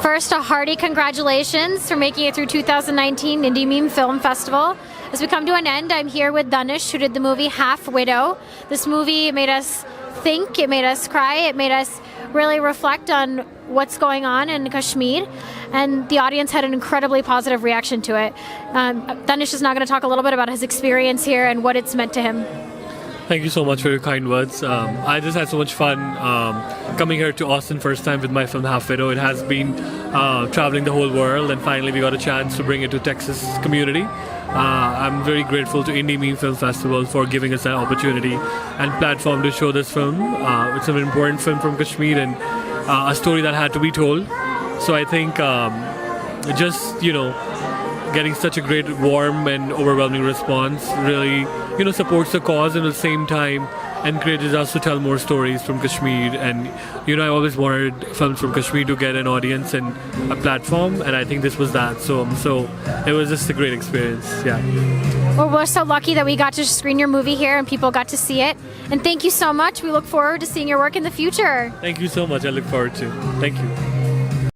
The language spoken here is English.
First, a hearty congratulations for making it through 2019 Indie Meme Film Festival. As we come to an end, I'm here with Danish, who did the movie Half Widow. This movie made us think, it made us cry, it made us really reflect on what's going on in Kashmir, and the audience had an incredibly positive reaction to it. Danish is now going to talk a little bit about his experience here and what it's meant to him. Thank you so much for your kind words. I just had so much fun coming here to Austin first time with my film Half Widow. It has been traveling the whole world, and finally we got a chance to bring it to Texas community. I'm very grateful to Indie Meme Film Festival for giving us that opportunity and platform to show this film. It's an important film from Kashmir and a story that had to be told. So I think just, getting such a great, warm and overwhelming response really, supports the cause and at the same time encourages us to tell more stories from Kashmir. And, I always wanted films from Kashmir to get an audience and a platform, and I think this was that. So it was just a great experience, yeah. Well, we're so lucky that we got to screen your movie here and people got to see it. And thank you so much. We look forward to seeing your work in the future. Thank you so much. I look forward to. Thank you.